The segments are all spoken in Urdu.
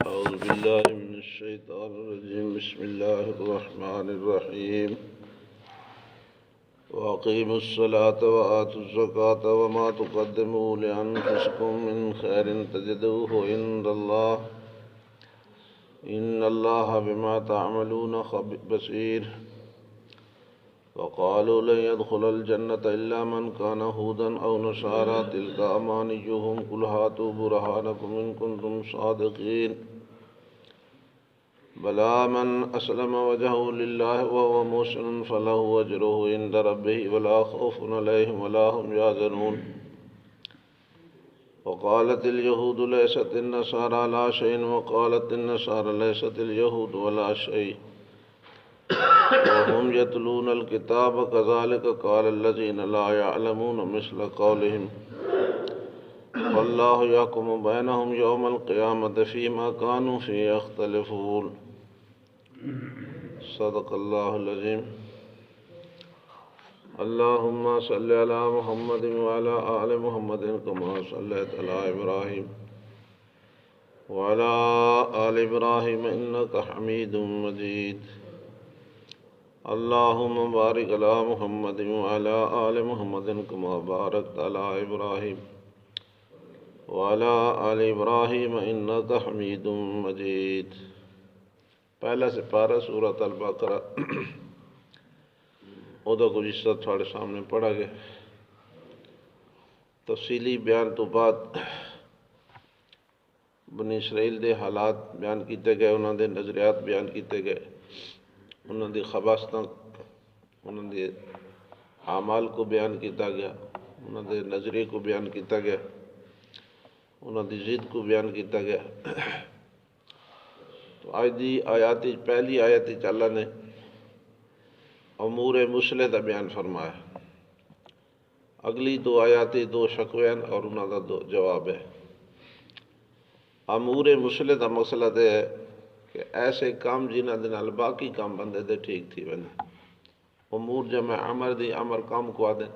أعوذ بالله من الشيطان الرجيم. بسم الله الرحمن الرحيم. وأقيموا الصلاة وآتوا الزكاة وما تقدموا لأنفسكم من خير تجدوه عند الله إن الله بما تعملون بصير. وقالوا لن يدخل الجنة إلا من كان هودا أو نصارى تلك أمانيهم قل هاتوا برهانكم إن كنتم صادقين. بلى من أسلم وجهه لله وهو محسن فله أجره عند ربه ولا خوف عليهم ولا هم يحزنون. وقالت اليهود ليست النصارى على شيء وقالت النصارى ليست اليهود ولا شيء وهم يتلون الكتاب كذلك قال الذين لا يعلمون مثل قولهم والله يحكم بينهم يوم القيامة فيما كانوا فيه يختلفون. صدق الله العظيم. اللهم صل على محمد وعلى آل محمد كما صليت على إبراهيم وعلى آل إبراهيم إنك حميد مجيد. اللهم بارك على محمد وعلى آل محمد كما باركت على إبراهيم وعلى آل إبراهيم إنك حميد مجيد. پہلا سپارہ سورۃ البقرہ ਉਹਦਾ ਕੁਝ ਹਿੱਸਾ ਤੁਹਾਡੇ ਸਾਹਮਣੇ ਪੜ੍ਹਾ ਗਿਆ. تفصیلی بیان تو بعد بنی اسرائیل دے حالات بیان کیتے گئے, انہوں دے نظریات بیان کیتے گئے, انہوں دی خباستاں, انہوں دے اعمال کو بیان کیتا گیا, انہوں دے نظریے کو بیان کیتا گیا, انہوں دی ضد کو بیان کیتا گیا. تو آج دی آیاتی پہلی آیت اللہ نے امور مسلح دا بیان فرمایا. اگلی دو آیاتی دو شکوے ہیں اور انہوں دا دو جواب ہے. امور مسلح دا مسئلہ دے ہے کہ ایسے کام جنہ دے نال باقی کام بندے دے ٹھیک تھی بنے. امور جمع عمر دی, عمر کام کو آدھے.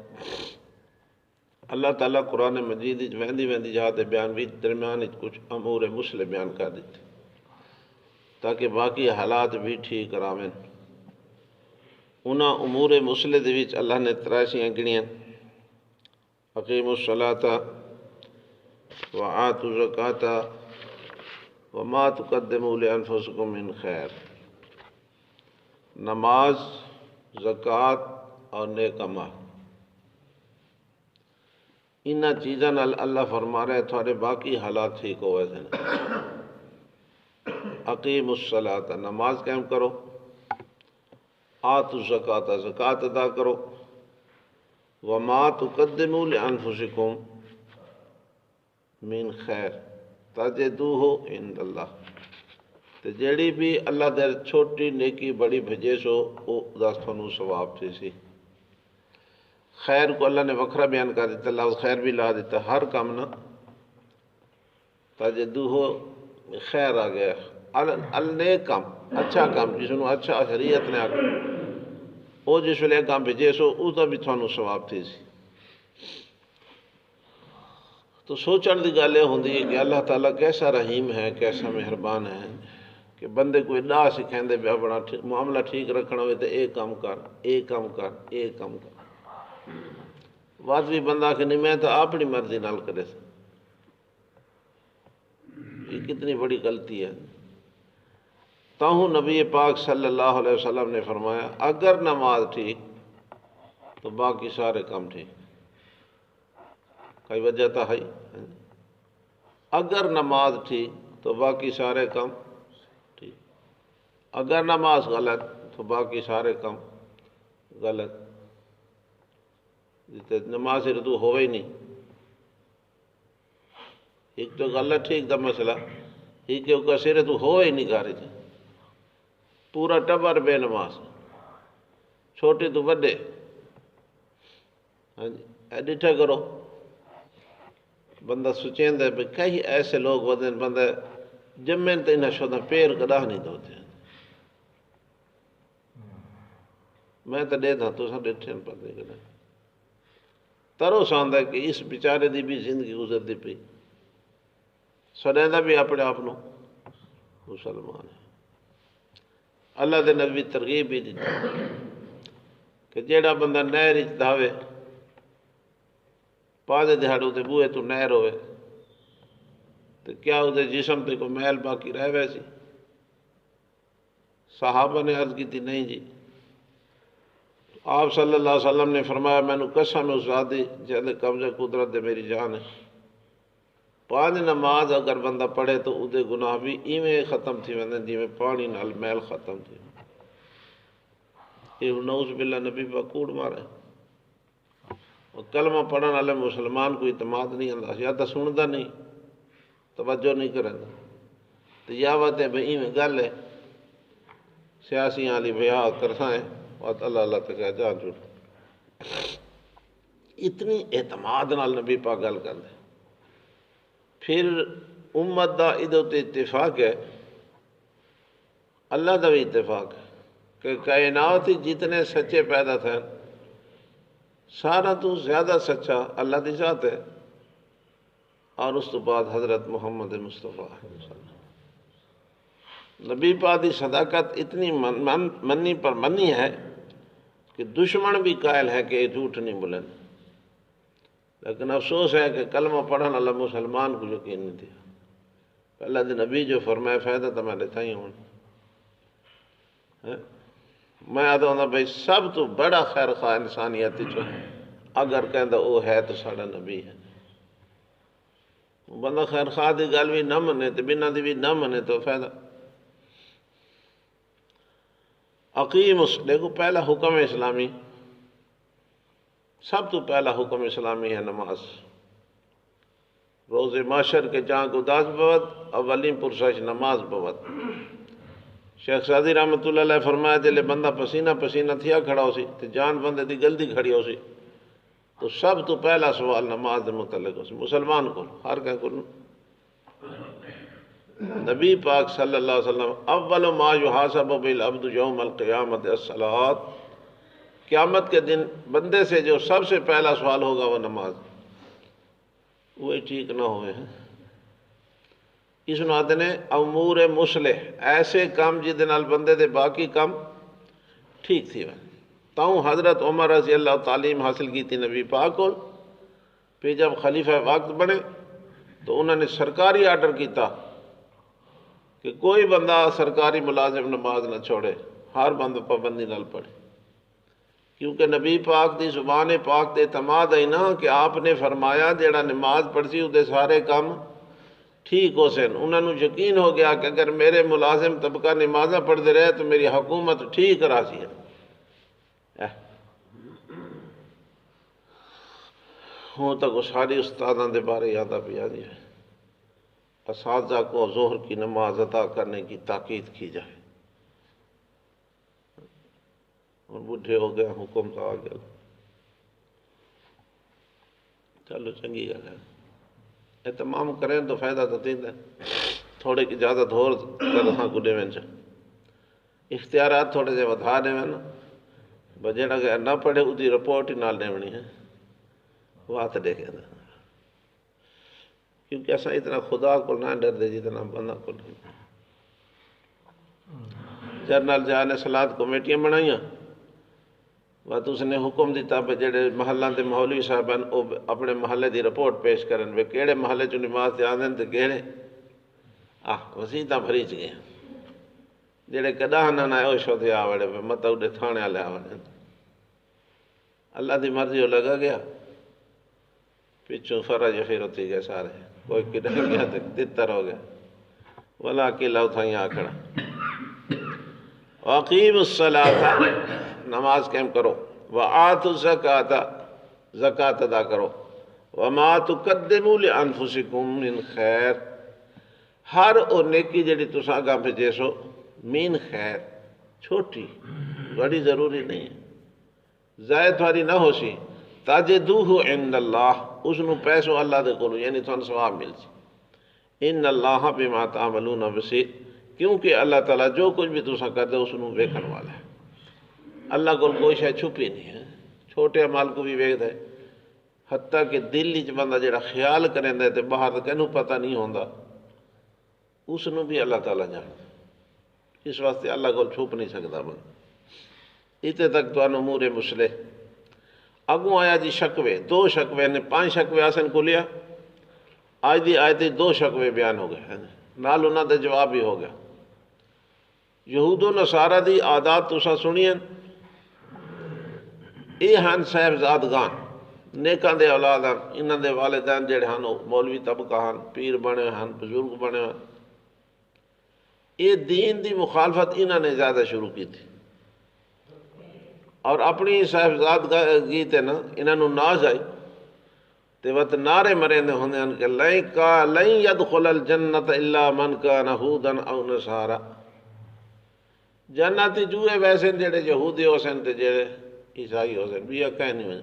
اللہ تعالیٰ قرآن مجید ویندی جہاں بیان بھی درمیان کچھ امور مسلح بیان کر دیتے تاکہ باقی حالات بھی ٹھیک راویں. انہاں امور مسلح دے وچ اللہ نے تراشیاں گنیاں: اقیموا الصلاۃ وآتوا الزکاۃ وما تقدموا لانفسکم من خیر. نماز, زکوٰۃ اور نیک عمل, انہاں چیزاں نال اللہ فرما رہے تھوڑے باقی حالات ٹھیک ہوئے تھے. اقیموا الصلاۃ, نماز قائم کرو. آتوا الزکاۃ, زکوٰۃ ادا کرو. وما تقدموا لانفسکم من خیر تجدوہ عند اللہ. تو جیڑی بھی اللہ در چھوٹی نیکی بڑی بھجے سو وہ دا تھانوں ثواب تھی سی. خیر کو اللہ نے وکھرا بیان کر دیتا, لفظ خیر بھی لا دیتا. ہر کام نہ تجدوہ خیر آ گیا. النیک کام, اچھا کام جسنوں اچھا شریعت نے آکھا وہ جس ویلے کام بھیجے سو اس دا بھی تھانوں ثواب تھی سی. تو سوچن دی گل یہ ہوندی ہے کہ اللہ تعالیٰ کیسا رحیم ہے, کیسا مہربان ہے کہ بندے کو ادا سکھائیں بھی اپنا معاملہ ٹھیک رکھنا ہوئے تو اے کام کر, اے کام کر, اے کام کر. بعد بھی بندہ کہ نہیں میں تو اپنی مرضی نال کرے سا. یہ کتنی بڑی غلطی ہے. تاہوں نبی پاک صلی اللہ علیہ وسلم نے فرمایا اگر نماز ٹھیک تو باقی سارے کام ٹھیک. کوئی وجہ تو ہے, اگر نماز ٹھیک تو باقی سارے کام ٹھیک. اگر نماز غلط تو باقی سارے کام غلط. نماز سے تو ہوئے ہی نہیں. ایک تو غلط ٹھیک دا مسئلہ ایک کہ سر تو ہوئے ہی نہیں گھر چ. پورا ٹبر بے نماز, چھوٹے تو بڑے. ہاں جی, ڈٹھا کرو بندہ سوچیں دے بھی کئی ایسے لوگ بدن بندہ جمین تو انہیں شدہ پیر کداہ نہیں دھوتے. میں تو دے تھا تو سا ڈٹھے پر دے کداہ ترو ساندہ کہ اس بیچارے دی بھی زندگی گزر دی پئی. سڑیندہ بھی اپنے آپ نو مسلمان ہے۔ اللہ دے نبی ترغیب بھی دیتی کہ جیڑا بندہ نہر وچ دھاوے 5 دہاڑوں تے بوئے تو نہر ہوئے تو کیا وہ جسم تے کوئی میل باقی رہ ویسی؟ صحابہ نے عرض کی تھی نہیں جی۔ آپ صلی اللہ علیہ وسلم نے فرمایا مینوں قسم اس ذات دی جہدے قبضہ قدرت دے میری جان ہے، 5 نماز اگر بندہ پڑھے تو وہ گناہ بھی ایویں ختم تھی ویندے جویں پانی نال میل ختم تھی۔ یہ نعوذ باللہ نبی پاک کوڑ مارے، اور کلمہ پڑھن والے مسلمان کو اعتماد نہیں آتا، یا تو سندا نہیں، توجہ نہیں کرتا، تو یا بات ہے بھئی ایویں گل ہے سیاسیاں والی بیا کرساں ہے اور اللہ اللہ تک جان چھوڑ۔ اتنی اعتماد نال نبی پاک گل کرتے۔ پھر امت دا ادھر تے اتفاق ہے، اللہ دا بھی اتفاق ہے کہ کائنات ہی جتنے سچے پیدا تھے سارا تو زیادہ سچا اللہ دی ذات ہے، اور اس تو بعد حضرت محمد مصطفیٰ نبی پاک دی صداقت اتنی منی پر منی ہے کہ دشمن بھی قائل ہے کہ یہ جھوٹ نہیں بولیں، لیکن افسوس ہے کہ کلمہ پڑھن والا مسلمان کو یقین نہیں دیا۔ اللہ دے نبی جو فرمائے فائدہ تو میں لیتا ہی ہوں۔ میں آتا ہوں بھائی سب تو بڑا خیر خواہ انسانیت جو اگر کہندا وہ ہے تو ساڑا نبی ہے۔ بندہ خیر خواہ دی گل بھی نہ منے تو بنا دی بھی نہ منے تو فائدہ۔ عقیم دیکھو پہلا حکم اسلامی، سب تو پہلا حکم اسلامی ہے نماز۔ روز معاشر کے جہاں کو داس بوت اولین پرسش نماز بوت۔ شیخ سعدی رحمۃ اللہ علیہ فرمایا جلے بندہ پسینہ پسینہ تھیا کھڑا ہو سی تو جان بندے دی گلدی کھڑی ہو سی تو سب تو پہلا سوال نماز دے متعلق ہو سی مسلمان کو ہر کہیں کو۔ نبی پاک صلی اللہ علیہ وسلم اول ما یحاسب بالعبد یوم القیامت الصلاۃ، قیامت کے دن بندے سے جو سب سے پہلا سوال ہوگا وہ نماز، وہی ٹھیک نہ ہوئے ہیں۔ اس نو آتے نے امور مصلح، ایسے کام جہدے نال بندے دے باقی کام ٹھیک تھی۔ تاؤں حضرت عمر رضی اللہ تعلیم حاصل کی تھی نبی پاک کو، پھر جب خلیفہ وقت بنے تو انہوں نے سرکاری آرڈر کیتا کہ کوئی بندہ سرکاری ملازم نماز نہ چھوڑے، ہر بندہ پابندی نال پڑھے، کیونکہ نبی پاک دی زبان پاک دے اعتماد ہے نا کہ آپ نے فرمایا جیڑا نماز پڑھسی وہ سارے کام ٹھیک ہو سن۔ انہوں نے یقین ہو گیا کہ اگر میرے ملازم طبقہ نمازیں پڑھتے رہے تو میری حکومت ٹھیک راضی ہے۔ ہوں تک وہ ساری استادوں دے بارے یادہ پیا جی ہے، اساتذہ کو ظہر کی نماز ادا کرنے کی تاکید کی جائے، اور بڈھے ہو گئے حکم تو آ گیا، چلو چنگی گل ہے، اہتمام کریں تو فائدہ تو تین ہے، تھوڑے کی اجازت ہو رہا گڈے میں اختیارات تھوڑے سے ودھا دے میں نا بجیڑا کہ نہ پڑھے اس کی رپورٹ ہی نال دیونی ہے، بات دیکھے نا، کیونکہ ایسا اتنا خدا کو نہ ڈر دے جتنا بندہ کو نہیں۔ جنرل جہاں نے صلاحات کمیٹیاں بنائیاں بات اس نے حکم دیتا پہ جڑے محلہ دے مولوی صاحبان اپنے محلے دی رپورٹ پیش کرن وے کیڑے محلے چ نماز تے آندن تے کیڑے وسیطاں بھریچ گئے جڑے کداں نہ آئے شو تے آ وڑے مت اڈے تھانے والے آ وڑے، اللہ دی مرضی ہو لگا گیا، پچھوں فرج پھر ہوتی گئے سارے، کوئی کدھر گیا تو تتر ہو گیا، ولا اکیلا اتھائیں آ کھڑا۔ وَأَقِیمُوا الصَّلَاةَ، نماز قائم کرو، وَآتُوا الزَّکَاةَ، زکوٰۃ ادا کرو، وَمَا تُقَدِّمُوا لِأَنفُسِکُم مِّن خیر، ہر او نیکی جڑی تساں اگاں بھیجے سو مین خیر، چھوٹی بڑی ضروری نہیں ہے، زائد والی نہ ہو سی، تَجِدُوهُ عِندَ اللّٰہ، اس نو پیسو اللہ دے کولو یعنی تھانوں ثواب مل سی، ان اللہ بما تعملون بصیر، کیونکہ اللہ تعالیٰ جو کچھ بھی تساں کردے اس نو ویکھن والا ہے، اللہ کو کوئی شے چھپی نہیں ہے، چھوٹے عمل کو بھی ویکھدا ہے، حتیٰ کہ دل وچ بندہ جڑا خیال کریندا ہے تے باہر تے کینوں پتہ نہیں ہوندا، اس نو بھی اللہ تعالیٰ جانتا، اس واسطے اللہ کو چھپ نہیں سکتا بن. اتنے تک تو امور مسلح. اگوں آیا جی شکوے، 2 شکوے نے 5 شکوے آسن کو لیا. آج دی آیت 2 شکوے بیان ہو گئے نال انہاں دے جواب بھی ہو گیا. یہود و نصارہ دی عادات تساں سنیے، یہ ہن صاحبزادگان نیکاں دے اولاد ہیں، انہاں دے والدین جڑے ہن مولوی طبقہ ہن، پیر بنے ہن، بزرگ بنے ہن. یہ دین دی مخالفت انہاں نے زیادہ شروع کی تھی، اور اپنی صاحبزادگی تے نا انہاں نو ناز آئی تے وقت نعرے مرے ہوندے ہیں کہ لن يدخل الجنت الا من كان هودا او نصارا. جنتی جوئے ویسے جڑے یہودی ہو سن تے جڑے عیسائی ہو سن، بھی کہیں نہیں ہوئے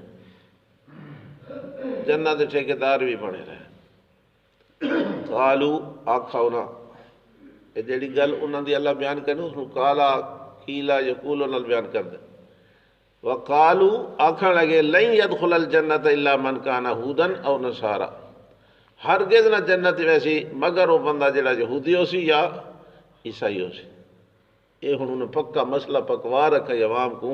جنت ٹھیکیدار بھی بنے رہے. قالو آکھا انہاں، یہ جڑی گل انہاں دی اللہ بیان کرنے اس کو کالا کیلا یقول انہاں بیان کر دے. وقالو آکھن لگے لن يدخل الجنت الا من كان هودا او نصارا، ہرگز نہ جنت ویسی مگر وہ بندہ جڑا یہودی ہو سی یا عیسائی ہو سی. یہ ہن انہیں پکا مسئلہ پکوا رکھا ہے عوام کو.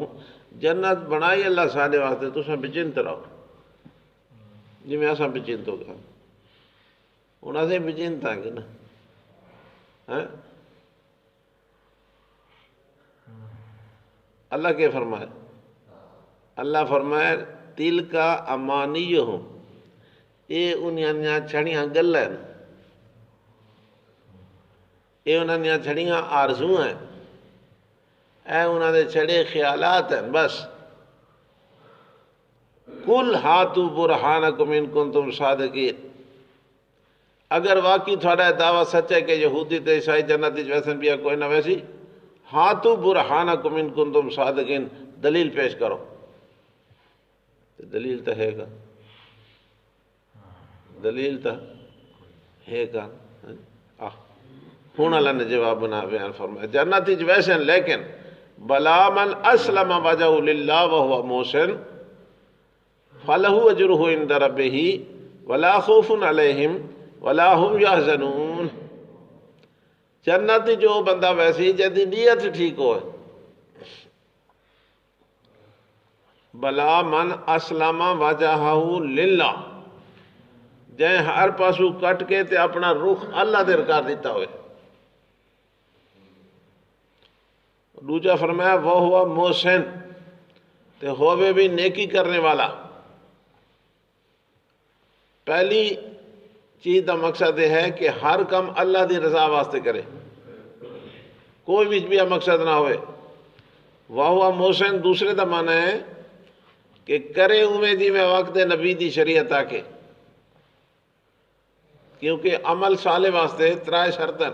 جنت بنائی اللہ سانے واسطے، تساں بچنت رہو جی میں اساں بچنت ہو گیا. ہن اسیں بچنت ہیں کہ نا. اللہ کے فرمائے، اللہ فرمائے تل کا امانیہم، یہ انہاں چھڑیاں گلاں ہیں، یہ انہاں دیاں چھڑیاں آرزو ہیں، اے انہاں دے چھڑے خیالات ہیں. بس کل ہاتو برہانکم ان کنتم صادقین، اگر واقعی تھوڑا دعویٰ سچ ہے کہ یہودی تے عیسائی جنت وچ ویسن بھی کوئی نہ ویسی، ہاتو برہانکم ان کنتم صادقین، دلیل پیش کرو. دلیل تو ہے گا، دلیل تو ہے گا. ہوں اللہ نے جواب بنا بیان فرمایا جنت ویسن، لیکن بلا من اسلم وجہہ للہ وہو محسن فلہ اجرہ عند ربہ ولا خوف علیہم ولا ہم یحزنون. جنت جو بندہ ویسی جدی نیت ٹھیک ہوئے، بلا من اسلم وجہہ للہ، جائیں ہر پاسو کٹ کے تے اپنا رخ اللہ دے کر دیتا ہوئے. دوجا فرمایا وہ ہوا محسن، تے ہوئے بھی نیکی کرنے والا. پہلی چیز کا مقصد یہ ہے کہ ہر کم اللہ دی رضا واسطے کرے، کوئی بھی مقصد نہ ہوئے. وہ ہوا محسن دوسرے کا معنی ہے کہ کرے اویں جی میں وقت نبی دی شریعت آ کے، کیونکہ عمل صالح واسطے 3 شرطیں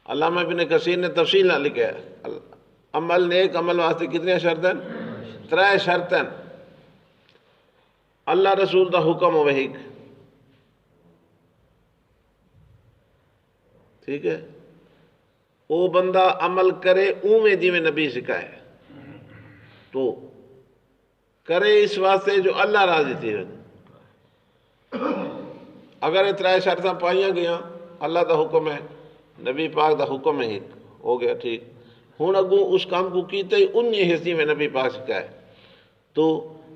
علامہ ابن کثیر نے تفصیل نہ لکھا ہے. عمل نیک عمل واسطے کتنی شرطیں؟ 3 شرطیں. اللہ رسول دا حکم ہوئے ایک، ٹھیک ہے، وہ بندہ عمل کرے اویں جی میں نبی سکھائے، تو کرے اس واسطے جو اللہ راضی تھی. اگر یہ 3 شرطیں پائیاں گیا، اللہ دا حکم ہے، نبی پاک دا حکم ہے، ہو گیا ٹھیک. ہوں اگوں اس کام کو کیتا ہی انہی حصے میں نبی پاک سکھائے، تو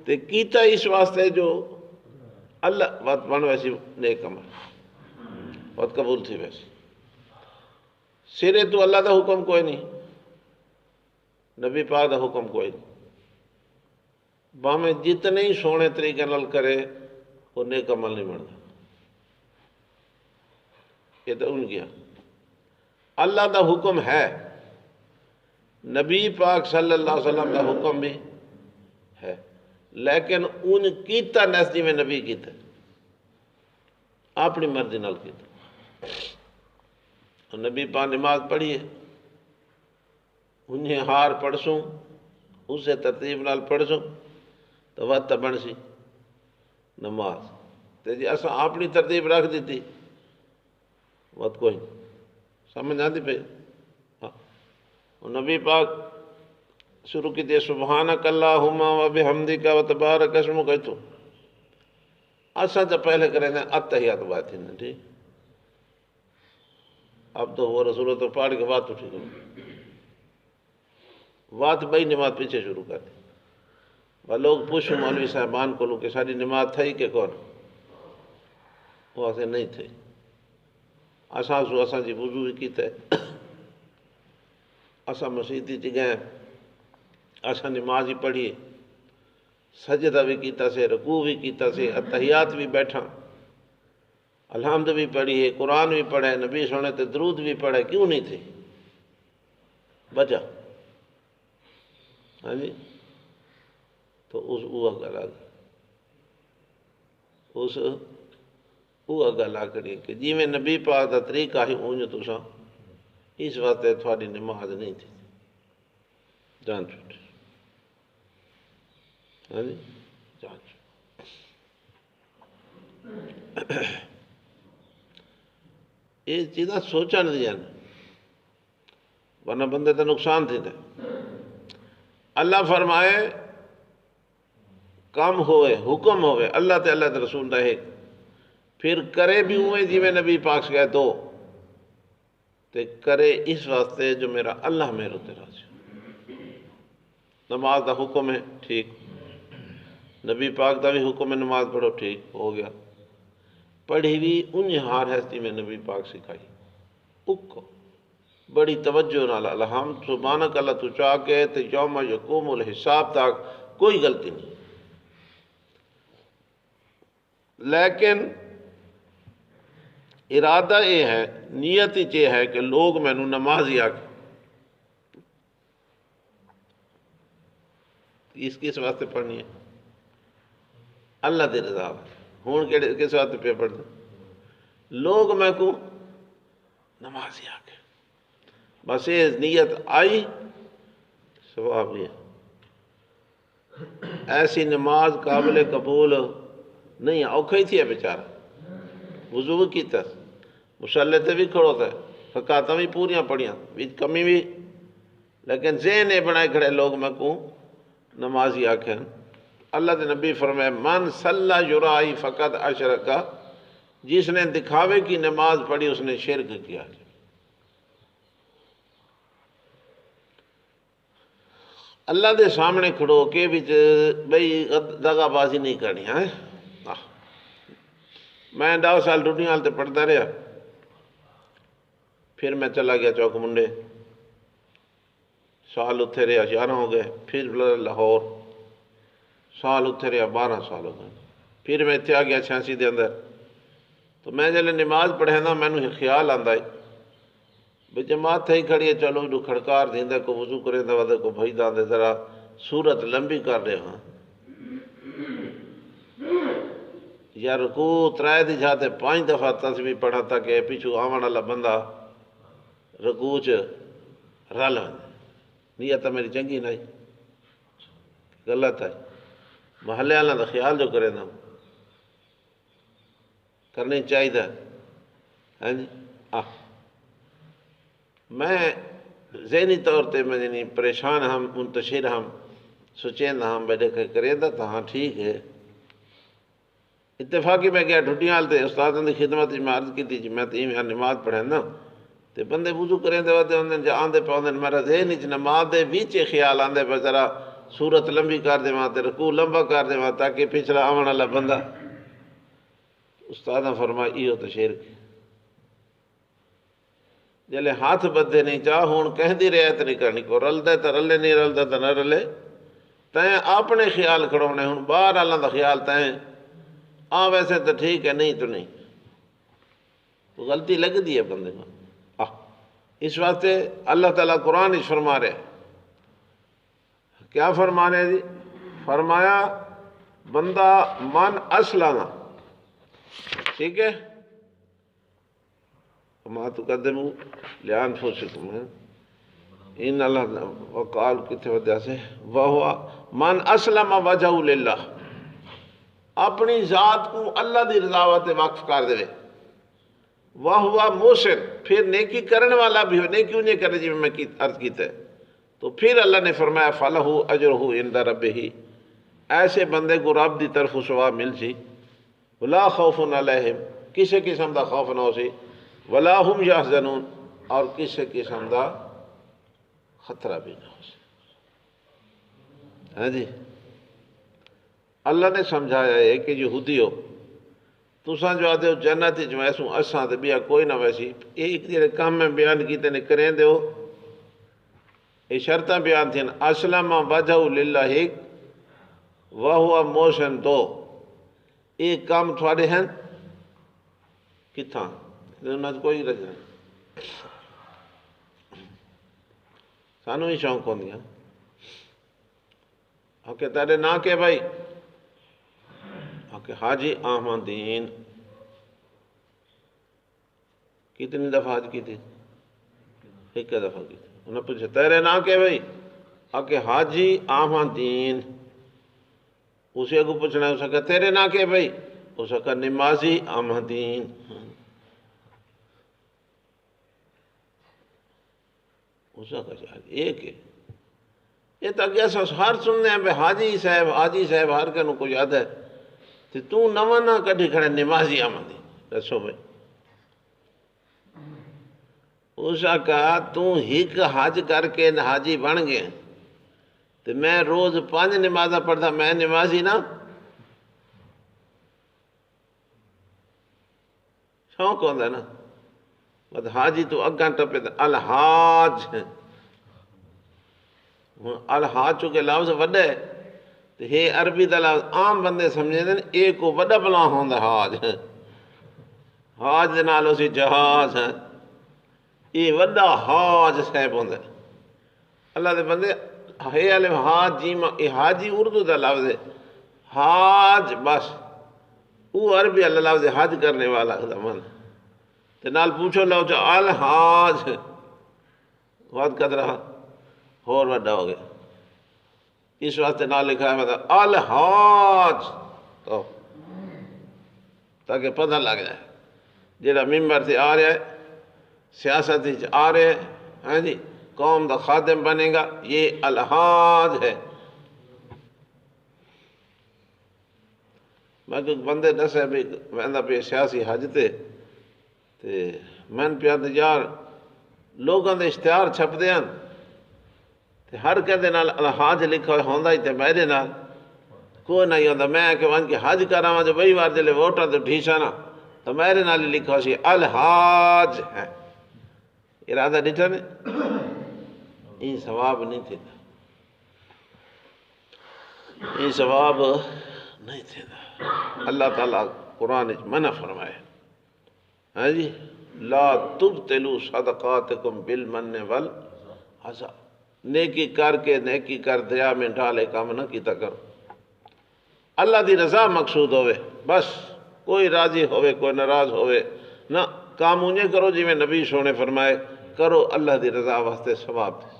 تے کیتا اس واسطے جو اللہ وقت بن ویسی نیک عمل وقت قبول تھی. ویسی سرے تو اللہ دا حکم کوئی نہیں، نبی پاک دا حکم کوئی نہیں. باہیں جتنے ہی سونے طریقے نال کرے وہ نیک عمل نہیں بنتا. یہ تو ان کیا اللہ دا حکم ہے، نبی پاک صلی اللہ علیہ وسلم دا حکم بھی ہے، لیکن ان کیتا نسجی میں نبی کیتا اپنی مرضی نال کیتا. نبی پاک نماز پڑھیے، انہیں ہار پڑھسوں اسے ترتیب نال پڑھسوں تو وقت بن سی نماز. تے جی اساں اپنی ترتیب رکھ دیتی وقت کوئی نہیں. سمجھ آتی پہ نبی پاک شروع کی دے سبحانک اللہم و بحمدک و تبارک اسمک. تو اساں جب پہلے کریں دیں اتحیات بات ہی نہیں ٹھیک. اب تو وہ رسولوں تو پڑھ کے بات اٹھی گئی بات بھائی نماز پیچھے شروع کر دی وہ لوگ پوچھو مولوی صاحبان کو کہ ساری نماز تھئی کہ کون وہ آسے نہیں تھے اساں سو اساں جی وضو بھی کیتا ہے اساں مسیتی چ گئے اساں نماز ہی پڑھی سجدہ بھی کیتا سے رکوع بھی کیتا سے اتحیات بھی بیٹھا الحمد بھی پڑھی ہے قرآن بھی پڑھے نبی سونے تے درود بھی پڑھے کیوں نہیں تھے بچا ہاں جی تو اس وہ گل آ گئی اس وہ گل آ کری کہ جی میں نبی پاک دا طریقہ ہی اونج تساں اس واسطے تھوڑی نماز نہیں تھی جان چھوٹی ہاں جی جان یہ چیزاں سوچن دیا ورنہ بندے تو نقصان تھی تھے اللہ فرمائے کام ہوئے حکم ہوئے اللہ تے اللہ تے رسول رہے پھر کرے بھی ہوئے جی میں نبی پاک سے گئے تو تے کرے اس واسطے جو میرا اللہ میرے تے راضی نماز دا حکم ہے ٹھیک نبی پاک دا بھی حکم ہے نماز پڑھو ٹھیک ہو گیا پڑھی بھی ان ہار ہستی میں نبی پاک سکھائی اکو بڑی توجہ نال الحمد سبحانک اللہ تو چاہ کے تے یوم یقوم الحساب تک کوئی غلطی نہیں لیکن ارادہ یہ ہے نیت یہ ہے کہ لوگ مینوں نمازی آکھیں اس کس واسطے پڑھنی ہے اللہ دے رضا ہوں کس واسطے پہ پڑھتے لوگ میں کو نمازی آکھیں بس یہ نیت آئی ثواب یہ ایسی نماز قابل قبول نہیں اوکھا ہی تھی ہے بیچارہ وضو بھی کیتا مصلے تے بھی کھڑو تھا فقاتاں بھی پوریاں پڑھیاں بھی کمی بھی لیکن ذہن یہ بنائے کھڑے لوگ میں کو نمازی آکھیں اللہ کے نبی فرمائے من صلی یرائی فقط اشرکا جس نے دکھاوے کی نماز پڑھی اس نے شرک کیا اللہ دے سامنے کھڑو کے بھی بھئی دغا بازی نہیں کرنی ہے میں 10 سال ڈوٹیاں تے پڑھتا رہا پھر میں چلا گیا چوک منڈے سال اتھے رہا 11 ہو گئے پھر لاہور سال اتھے رہا 12 سال ہو گئے پھر میں اتھے آ گیا 86 دے اندر تو میں جلے نماز پڑھے نا میں نے خیال آندا ہے بھئی جماعت تھے ہی کھڑی ہے چلو جو کھڑکار دیندہ کو وضو کرے دا ودے کو بھائی داندے ذرا صورت لمبی کر رہے ہاں یا رکوع 3 دی جاتے 5 دفعہ تسبیح پڑھا تھا کہ پیچھو آون والا بندہ رکوع چ رل نیت میری چنگی نہیں غلط ہے محلے والا دا خیال جو کرے نا کرنی چاہیے ہاں جی میں ذہنی طور تے میں یعنی پریشان ہم منتشر ہم سوچیں ہم بیٹھے کریں دا تو ہاں ٹھیک ہے اتفاقی میں گیا ڈھٹیاں آلتے استادوں کی خدمت میں عرض کی تھی میں تو نماز پڑھیں نا تے بندے وضو کریں دے ودے ہوندے جا آندے پاؤندے میرا ذہن وچ نماز دے وچ خیال آندے پہ ذرا صورت لمبی کر دے تے رکوع لمبا کر دے تاکہ پچھلا آون والا بندہ استاد فرمایا ایو تو شرک جلے ہاتھ بدے نہیں چاہ ہون کہہ دی رعایت نہیں کرنی کو رلدے تو رلے نہیں رلدے تو نہ رلے تائیں اپنے خیال کھڑونے ہوں باہر اللہ دا خیال تائیں ویسے تو ٹھیک ہے نہیں تو نہیں غلطی لگ دی ہے بندے کو اس واسطے اللہ تعالیٰ قرآن ہی فرما رہے کیا فرما رہے جی فرمایا بندہ من اسلم ٹھیک ہے ما تقدموا لانفسکم ان اللہ وقال کتنے وجہ سے وہ من اسلم وجہ للہ اپنی ذات کو اللہ دی رضاوت وقف کر دے وہ ہوا محسن پھر نیکی کرنے والا بھی ہو نیکی انہیں کرنے جی میں عرض کیتا ہے تو پھر اللہ نے فرمایا فلہ اجرہ عند ربہ ایسے بندے کو رب دی طرف ثواب مل سی ولا خوف علیہم کسی قسم دا خوف نہ ہو سی ولا ہم یحزنون اور کسی قسم کا خطرہ بھی نہ ہو سکے. ہاں جی اللہ نے سمجھایا ہے کہ یہودیو تساں جو آتے ہو جنت وچ ویسوں اساں تے بیا کوئی نہ ویسی ایک جڑے کام میں بیان کیتے نے کریں دیو یہ شرطاں بیان تھیں اسلم وجہ للہ وہو محسن تو یہ کام تھوڑے ہیں کتھاں انہاں کوئی رجنا سانو ہی شوق ہوندیاں کہ تیرے نا کہ بھائی کہ حاجی احمدین کتنی دفعہ حج کی تھی ایک دفعہ کی تھی انہوں نے پوچھا تیرے نا کہ بھائی کہ حاجی احمدین اسے کو پوچھنا ہے اسے کہا تیرے نا کہ بھائی اسے کہا نمازی احمدین اسے کہا ایک ہے یہ تک ایسا ہر سننے ہیں بے حاجی صاحب ہر کنوں کو یاد ہے تو نواں نہ کڈھی کھڑے نمازی آمدی دسو بھائی اسا کہا تو ہک حج کر کے حاجی بن گئے تو میں روز 5 نمازاں پڑھتا میں نمازی نہ شوق ہوتا ہے نا بس حاجی تو اگاں ٹپے الحاج الحاج چونکہ لفظ وڈا ہے تو یہ عربی دا لفظ عام بندے سمجھے دیں ایک کو وڈا بلا ہوندا حاج حاج دے نال اسی جہاز ہے یہ وڈا حاج صاحب ہوندا اللہ دے بندے ہے الف حاج جیم یہ حاجی اردو دا لفظ ہے حاج بس وہ عربی اللہ لفظ حج کرنے والا زمان تے نال پوچھو لو جو الحاج وعد قدرہ اور وڈا ہو گیا اس واسطے نہ لکھا ہے مطلب الحاج تو تاکہ پتہ لگ جائے جیڑا ممبر سے آ رہا ہے سیاست آ رہے ہیں جی قوم دا خادم بنے گا یہ الحاج ہے میں کوئی بندے دسے بھی وہاں پہ سیاسی حج تے میں پیا یار لوگوں دے اشتہار چھپتے ہیں ہر کہتے نال الحاج لکھا ہوندا ہی تے میرے نال کوئی نہیں ہوندا میں کہ ون کے حج کراواں جو بئی بار جلے ووٹاں تے ڈھیسا نا تو میرے نال ہی لکھا سی الحاج ہے ارادہ ڈٹھا نے یہ ثواب نہیں تھے یہ ثواب نہیں تھے اللہ تعالیٰ قرآن منع فرمائے ہاں جی لا تبطلوا صدقاتکم بالمن والعذا نیکی کر کے نیکی کر دریا میں ڈالے کام نہ کیتا کرو اللہ دی رضا مقصود ہوئے بس کوئی راضی ہوئے کوئی ناراض ہوئے نہ کام انہیں کرو جی میں نبی سونے فرمائے کرو اللہ دی رضا واسطے ثواب دے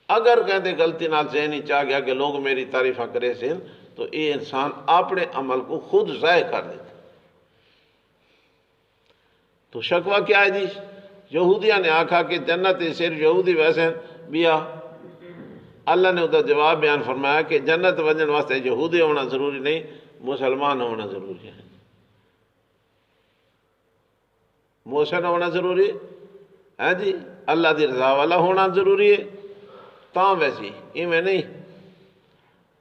اگر کہتے غلطی نال سے نہیں چاہ گیا کہ لوگ میری تعریفہ کرے سن تو یہ انسان اپنے عمل کو خود ضائع کر دیتا تو شکوہ کیا ہے جی یہودیاں نے آکھا کہ جنت صرف یہودی ویسے بیا اللہ نے ادھر جواب بیان فرمایا کہ جنت وجن واسطے یہودی ہونا ضروری نہیں مسلمان ہونا ضروری ہے محسن ہونا ضروری ہے جی اللہ دی رضا والا ہونا ضروری ہے تاں ویسی میں نہیں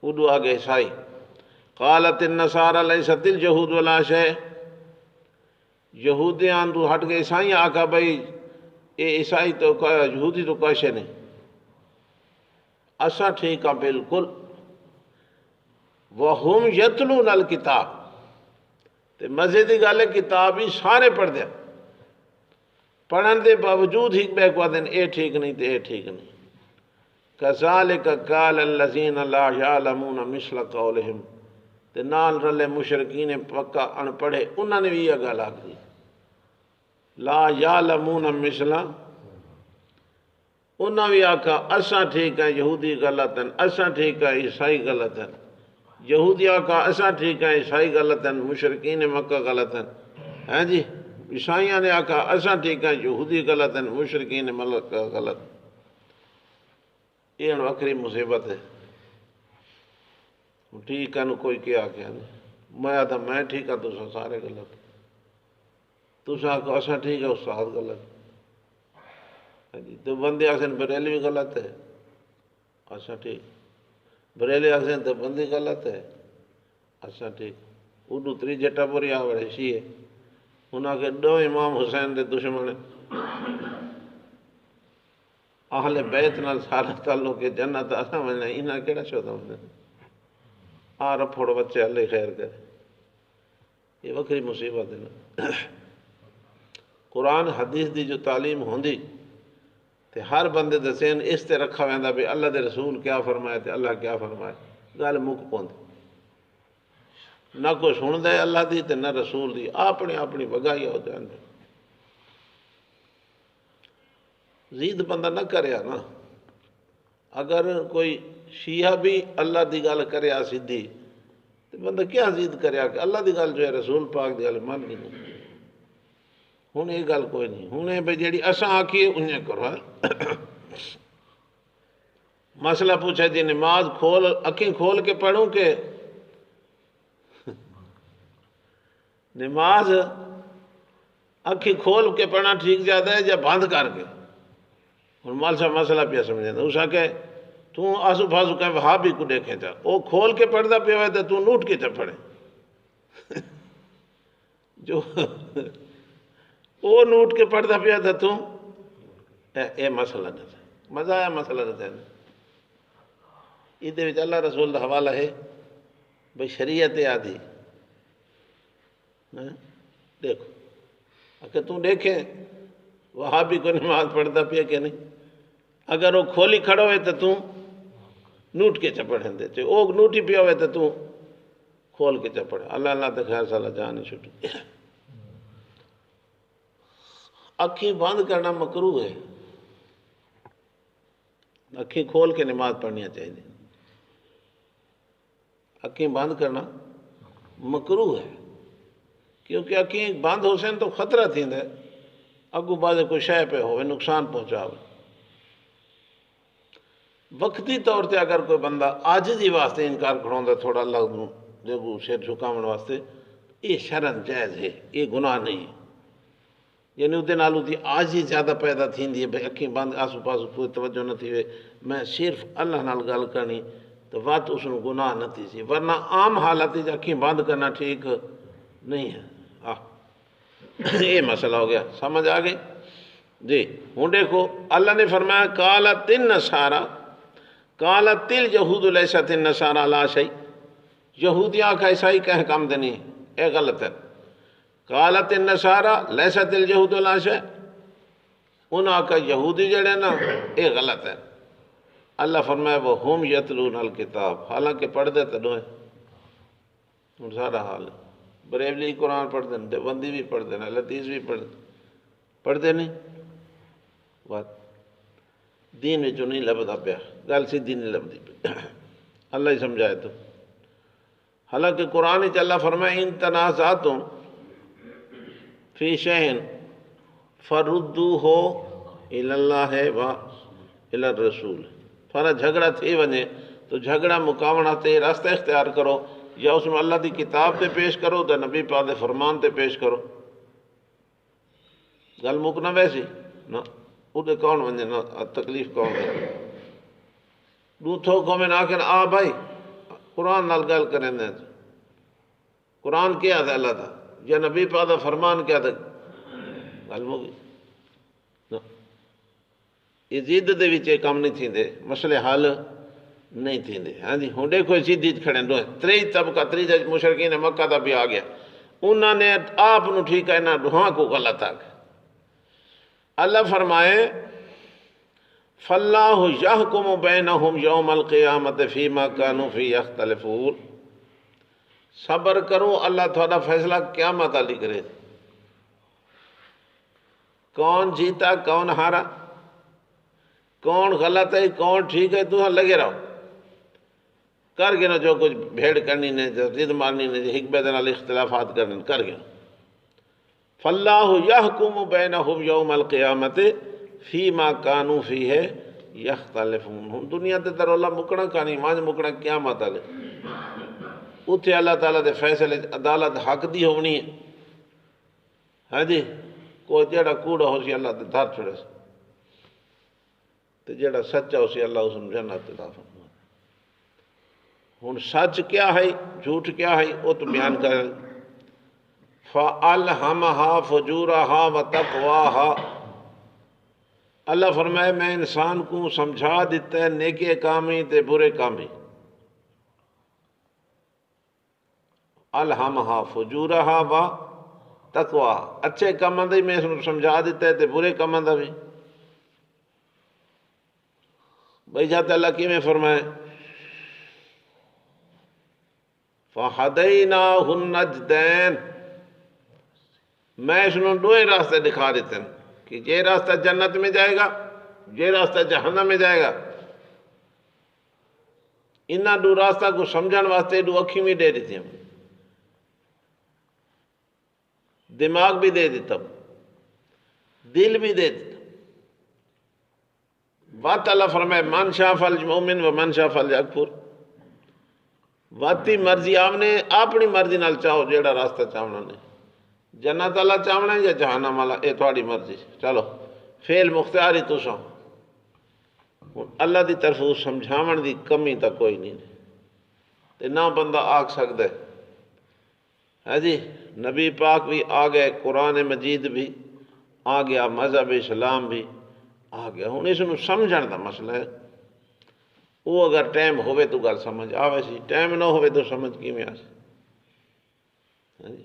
اردو آگے عیسائی قالت النصارى ليست اليهود ولا شيء یہودیان تو ہٹ گئے عیسائی آکھا بھائی یہ عیسائی تو یہودی تو کوئی شے نہیں اساں ٹھیک ہے بالکل وہم یتلون الکتاب تے مزے دی گل ہے کتاب ہی سارے پڑھ دیا پڑھن دے باوجود ہی بے کو دن اے ٹھیک نہیں تے اے ٹھیک نہیں کذالک قال الذین لا یعلمون مثل قولہم تے نال رلے مشرکین پکا ان پڑھے انہوں نے بھی یہ گل آکھی لا یعلمون مثل انہوں بھی آکھا اساں ٹھیک ہیں یہودی غلط ہیں اساں ٹھیک ہیں عیسائی غلط ہیں یہودی آکھا اساں ٹھیک ہیں عیسائی غلط ہیں مشرکین مکہ غلط ہیں جی عیسائیاں نے آکھا اساں ٹھیک ہیں یہودی غلط ہیں مشرکین مکہ غلط یہ وکری مصیبت ہے ٹھیک ہے کوئی کیا کیا نہیں میں آتا میں ٹھیک ہے تو سارے غلط تو آکھو اساں ٹھیک ہے استاد غلط جی تو بندے آخر بریلوی غلط ہے، اچھا ٹھیک، بریلوی آخر تو بندی غلط ہے، اچھا ٹھیک، اردو تری جٹا پوری آوڑے شیئے انہاں کے دو امام حسین دے دشمن اہل بیت نال سارا تعلق کے جنت آسا وجنا انہاں کیڑا شودا ہوندے رپھوڑ بچے اللہ خیر کرے، یہ وکری مصیبت ہے نا۔ قرآن حدیث دی جو تعلیم ہوندی تے ہر بندے دے ذہن اس تے رکھا ویندا بھی اللہ دے رسول کیا فرمائے تے اللہ کیا فرمائے، گل مک پوندی نہ کوئی سن دے اللہ دی تے نہ رسول دی، اپنی بگائی ہو جاندے۔ زید بندہ نہ کریا نا، اگر کوئی شیعہ بھی اللہ دی گل کریا سیدھی تو بندہ کیا زید کریا کہ اللہ دی گل جو ہے رسول پاک دی گل مان نہیں۔ ہن یہ گل کوئی نہیں، ہن یہ بھئی جیڑی اساں آکھیے انہیں کرو۔ مسئلہ پوچھا جی نماز اکھیں کھول کے پڑھوں کہ نماز اکھیں کھول کے پڑھنا ٹھیک زیادہ ہے یا بند کر کے؟ ہن مال صاحب مسئلہ پیا سمجھے اس آکھے تو آسو پاسو کہیں وہابی کو دیکھیں چا وہ کھول کے پڑھدا پیا ہوئے تو نوٹ کے چا پڑھے جو وہ نوٹ کے پڑھدا پیا تھا تو اے مسئلہ نہ تھا، مزہ آیا مسئلہ نہ تھا۔ یہ اللہ رسول کا حوالہ ہے بھئی شریعت آدھی دیکھو اگر تو دیکھیں وہابی کو نماز پڑھتا پیا کہ نہیں، اگر وہ کھولی کھڑا ہوئے تو نوٹ کے چپڑیں دے، وہ نوٹی پیا ہوئے تو کھول کے چپڑے۔ اللہ اللہ تو خیر سالہ جان ہی چھوٹی۔ اکھیں بند کرنا مکروہ ہے، اکھیں کھول کے نماز پڑھنی چاہیے۔ اکھیں بند کرنا مکروہ ہے کیونکہ اکھیں بند ہو سن تو خطرہ تھیندا ہے اگو بعد کوئی شے پہ ہوئے نقصان پہنچاوے۔ وقتی طور تے اگر کوئی بندہ عاجزی واسطے انکار کھڑوندا تھوڑا اللہ نوں جگو سر جھکاون واسطے، یہ شرعن جائز ہے، یہ گناہ نہیں ہے۔ یعنی ادھے نالوں دی عاجزی زیادہ پیدا تھیندی ہے، بھئی اکھیں بند آسو پاسو کوئی توجہ نہ تھی، میں صرف اللہ نال گل کرنی تو وقت اس نوں گناہ نہ تھی سی، ورنہ عام حالت اکھیں بند کرنا ٹھیک نہیں ہے۔ یہ مسئلہ ہو گیا، سمجھ آ گئی جی۔ ہوں دیکھو اللہ نے فرمایا قالت النصارى قالت اليہود لیست النصارى لا شیء، یہودیاں کا عیسائی کہیں کام دے نہیں، یہ غلط ہے۔ قالت النصارى لیست اليہود لا شیء، انہاں کا یہودی جڑے نا یہ غلط ہے۔ اللہ فرمایا وہ ہم یتلون الکتاب، حالانکہ پڑھ دے تو دوئے ہوں سارا حال ہے۔ بریلوی قرآن پڑھ دیں، دیوبندی بھی پڑھ دیں، حدیث بھی پڑھ دیں نہیں، بات دین وچوں نہیں لبدا پیا، گل سیدھی نہیں لبدی پیا، اللہ ہی سمجھائے تو۔ حالانکہ قرآن وچ اللہ فرمائے ان تنازعتم فی شیء فردوہ الی اللہ و الی الرسول، تھوڑا جھگڑا تھی ونے تو جھگڑا مکاونا تے راستہ اختیار کرو، یا اس میں اللہ دی کتاب تے پیش کرو تو نبی پاک دے فرمان تے پیش کرو۔ گل مکنا ویسی نہ ادھے کون ونجے نہ تکلیف کون ہے دو تھو کو میں نہ کہ آ بھائی قرآن نال گل کریں دیں، قرآن کیا تھا اللہ دا یا نبی پاک دا فرمان کیا تھا، گل مکی نہ۔ یزید دے وچ کام نہیں تھیندے، مسئلے حل نہیں تھیندے۔ ہاں جی ہوں دیکھو سیدھی کھڑے دو تری طبقہ تری مشرکین مکہ دا بھی آ گیا، انہوں نے آپ نو ٹھیک ہے نہ دوہاں کو غلط آ گیا۔ اللہ فرمائے فاللہ یحکم بینہم یوم القیامت فیما کانوا فیہ یختلفون، صبر کرو اللہ تھوڑا فیصلہ قیامت علی کرے، کون جیتا کون ہارا، کون غلط ہے کون ٹھیک ہے، تو لگے رہو کر گئے نا جو کچھ بھیڑ کرنی نے ضد مارنی نے حکمت نال اختلافات کرنے کر گئے۔ فاللہ یحکم بینہم یوم القیامت فیما کانوا فیہ یختلفون، ہن دنیا تے در اللہ مکنا کانی مانج مکنا قیامت والے اتھے اللہ تعالیٰ دے فیصلے عدالت حق دی ہونی ہے۔ ہاں جی کوئی جڑا کوڑا ہو سی اللہ دے دھر چھڑے سی، تو جڑا سچا اسی اللہ اس جنت عطا فرما۔ ہن سچ کیا ہے جھوٹ کیا ہے وہ تو بیان کر فَأَلْهَمَهَا فُجُورَهَا وَتَقْوَاهَا۔ اللہ فرمائے میں انسان کو سمجھا دیتا ہے نیکے کامی تے برے کامی۔ الہمہا فجورہا و تقویٰ، اچھے کاماں دا میں سمجھا دیتا ہے تے برے کاماں دا بھی۔ بھائی جاتا اللہ کی میں فرمائے فَحَدَيْنَاهُ النَّجْدَيْنِ، میں اس نے دوئے راستے دکھا دیتے ہیں کہ یہ راستہ جنت میں جائے گا، یہ راستہ جہنم میں جائے گا۔ انہاں دو راستہ کو سمجھان واسطے دو اکھی میں دے دیتے ہیں، دماغ بھی دے دیتا ہوں، دل بھی دے دیتا ہوں۔ بات اللہ فرمائے من شاء فلیؤمن و من شاء فلیکفر، واتی مرضی آپ نے اپنی مرضی نال چاہو جیڑا راستہ چاہنا نے، جنت اللہ چاہنا ہے یا جہنم اللہ، اے تھوڑی مرضی، چلو فعل مختاری تساں۔ اللہ دی طرف سمجھاون دی کمی تا کوئی نہیں تے نہ بندہ آکھ سکتا ہے ہاں جی نبی پاک بھی آ گئے، قرآن مجید بھی آ گیا، مذہب اسلام بھی آ گیا۔ ہن اس نو سمجھن دا مسئلہ ہے، وہ اگر ٹائم ہوئے تو گل سمجھ آوے سی، ٹائم نہ ہوئے تو سمجھ کیویں آ سی۔ ہاں جی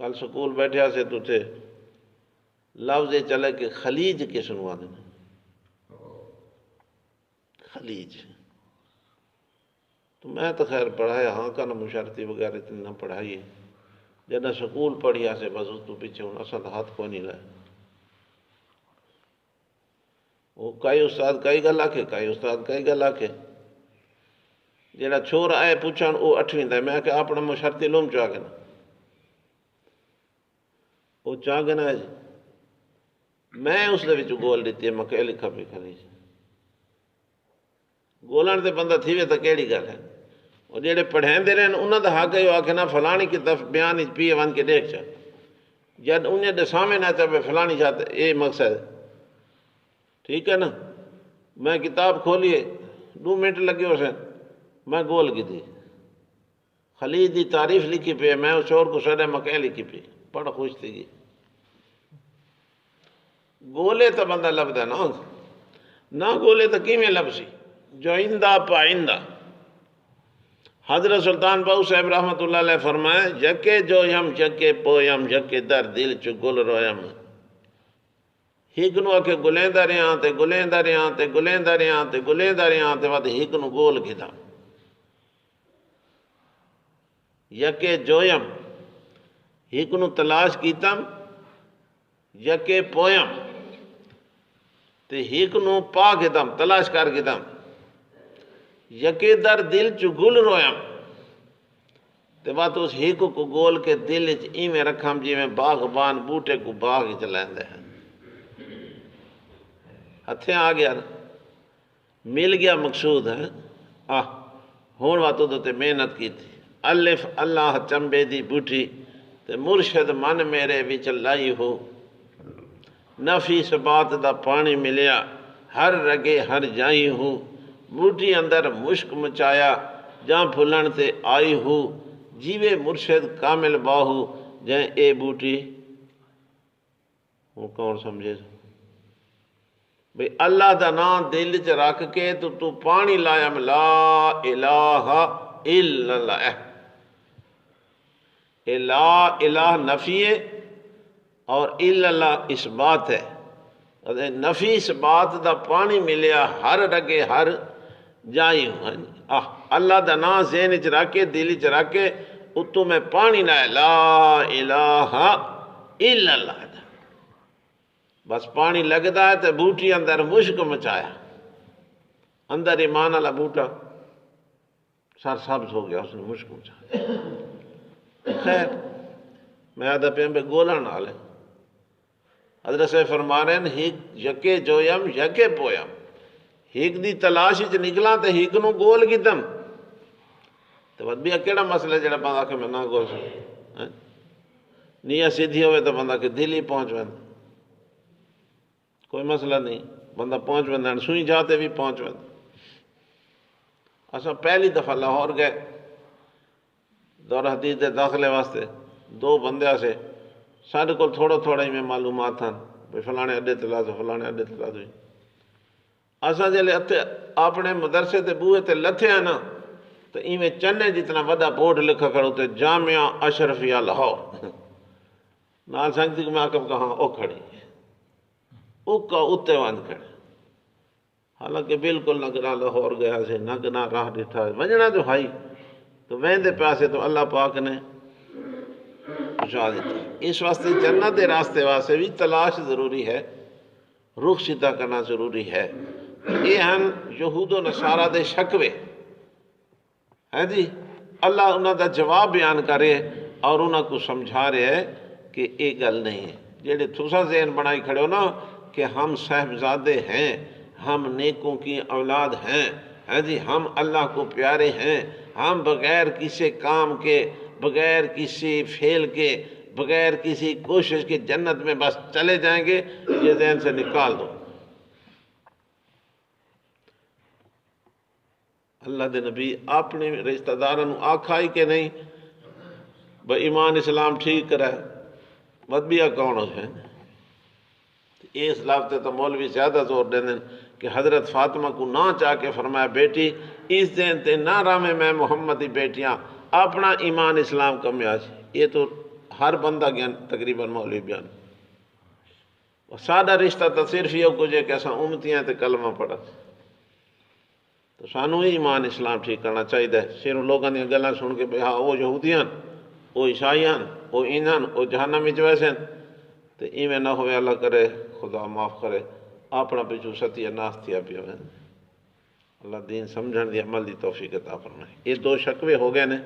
کل سکول بیٹھے سے تو تھے لفظ یہ چلے کہ خلیج کس نو آدھے خلیج، تو میں تو خیر پڑھایا ہاں کا نہ مشارتی وغیرہ اتنا پڑھائی ہے، جنہیں سکول پڑھیا سے بس اس تو پیچھے ہوں اصل ہاتھ کو نہیں لائے۔ وہ کئی استاد کئی گل آکھے، کئی استاد کئی گل آکھے، جڑا چھوڑ آئے پوچھان وہ 8ویں دا میں کہ اپنا مشارتی لوم چاہ کے نا وہ چاہ کے نا جی میں اس دے وچ گول دیتی ہے میں کہ لکھا پہ خلیج گولن تے بندہ تھی وے تو کیڑی گل ہے۔ اور جڑے پڑھائیں دے رہے ہیں انہاں دا حق ہے آکھے نا فلانی کی طرف بیان وچ پیے ون کے دیکھ چا جد انہیں دے سامنے نہ چاہے فلانی چاہتے اے مقصد ہے، ٹھیک ہے نا۔ میں کتاب کھولیے 2 منٹ لگے اسے میں گول کی تھی خلیج دی تعریف لکھی پہ، میں اس اور کو سڑے مکہ لکھی پہ، بڑا خوش تھی گی۔ گولے تو بندہ لبدا نا، نہ گولے تو کیویں لبسی جو آئندہ پائندہ۔ حضرت سلطان باؤ صاحب رحمۃ اللہ علیہ فرمائے یکے جو یم یکے پویم یکے در دل چ گل رویم، ہک نو آکے گلیندہ رہاں تے گلیندہ رہاں تے گلیندہ رہاں تے گلیندہ رہاں تے بعد ہک نو گول کیتا۔ یکے جویم ہک نو تلاش کیتم، یکے پویم تے ہک نو پا کیتم تلاش کر کیتم، یکے در دل چ گل رویم تے بعد اس ہک کو گول کے دل چ ایویں رکھم جی میں باغبان بوٹے کو باغ چ لیندے ہیں۔ ہتھیں آ گیا مل گیا مقصود ہے ہون واتو تو تے محنت کی تھی۔ الف اللہ چمبے دی بوٹی تے مرشد من میرے وچ لائی ہو، نفی سبات دا پانی ملیا ہر رگے ہر جائی ہو، بوٹی اندر مشک مچایا جہاں پھلن تے آئی ہو، جیوے مرشد کامل باہو جائیں اے بوٹی۔ وہ کون سمجھے بھئی اللہ دا نام دل چ رکھ کے تو پانی لایا میں لا الہ الا اللہ، اے لا الہ نفی ہے اور الا اللہ اس بات ہے، نفی اس بات دا پانی ملیا ہر رگے ہر جائی ہوں۔ اللہ دا نام ذہن چ رکھ کے دل چ رکھ کے اتو میں پانی لایا لا الہ الا اللہ، بس پانی لگتا ہے تو بوٹی اندر مشک مچایا، اندر ایمان والا بوٹا سر سبز ہو گیا، اس نے مشک مچایا۔ خیر میں آدھا پہ گولا نال ہے، حضرت سے فرما رہے ہیں یکے جویم یکے پویم، ہک دی تلاش چ نکلا تو ہک نو گول کیتم تو بد بھی کیڑا مسئلہ جڑا بندہ کہ میں نہ گول سکوں، نیت سیدھی ہوئے تو بندہ کہ دل ہی پہنچ وے کوئی مسئلہ نہیں۔ بندہ پہنچ ویندہ سوئی جاتے بھی پہنچ ویندہ اساں پہلی دفعہ لاہور گئے دور حدیث دے داخلے واسطے 2 بندے سے سارے کو تھوڑا ہی میں معلومات ہیں بھئی فلانے اڈے تے لازو فلانے اڈے تے لازو اساں جلے اپنے مدرسے تے بوئے تے لتھے ہیں نا تو ایویں چنے جتنا وڈا بورڈ لکھا کھڑو تے جامعہ اشرفیہ لاہور نال سنگتی کو میں آکم کہاں او کھڑی او کا اتے وان کھڑی حالانکہ بالکل نہ گنا لاہور گیا سے نہ گنا راہ ڈٹھا وجنا جو بھائی تو ویندے پیاسے تو اللہ پاک نے پہنچا دیتا اس واسطے جنت کے راستے واسطے بھی تلاش ضروری ہے رخ سیدھا کرنا ضروری ہے یہ ہیں یہود و نصارہ دے شکوے ہیں جی اللہ انہوں دا جواب بیان کرے اور انہوں کو سمجھا رہے ہے کہ یہ گل نہیں ہے جیڑے تھوسا ذہن بنائی کھڑے ہو نا کہ ہم صاحبزادے ہیں ہم نیکوں کی اولاد ہیں جی ہم اللہ کو پیارے ہیں ہم بغیر کسی کام کے بغیر کسی فعل کے بغیر کسی کوشش کے جنت میں بس چلے جائیں گے یہ ذہن سے نکال دو اللہ دے نبی اپنے رشتہ داروں آکھائی کہ نہیں بھئی ایمان اسلام ٹھیک کرے مدبیہ کون ہو ہے اس لفظ تو مولوی زیادہ زور دیں کہ حضرت فاطمہ کو نہ چاہ کے فرمایا بیٹی اس دن تے نہ رامے میں محمدی بیٹیاں اپنا ایمان اسلام کا میاج یہ تو ہر بندہ گیان تقریباً مولوی بیان سادہ رشتہ تو صرف یہ کچھ ہے کہ ایسا امتیاں تے کلمہ پڑھا تو سانو ہی ایمان اسلام ٹھیک کرنا چاہیے صرف لوگوں نے گلاں سن کے ہاں وہ یہودیاں وہ عیسائیاں وہ اینان وہ جہنم وچ ویسے تو ایویں نہ ہوئے اللہ کرے خدا معاف کرے اپنا پچھو ستیہ ناس تھیا پیا اللہ دین سمجھن دی عمل دی توفیق عطا فرمائے یہ 2 شکوے ہو گئے نے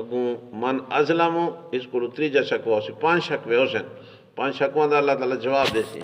اگوں من ازلم اس کو 3 شکوہ ہو سی 5 شکوے ہو سن 5 شکواں دا اللہ تعالی جواب دے سی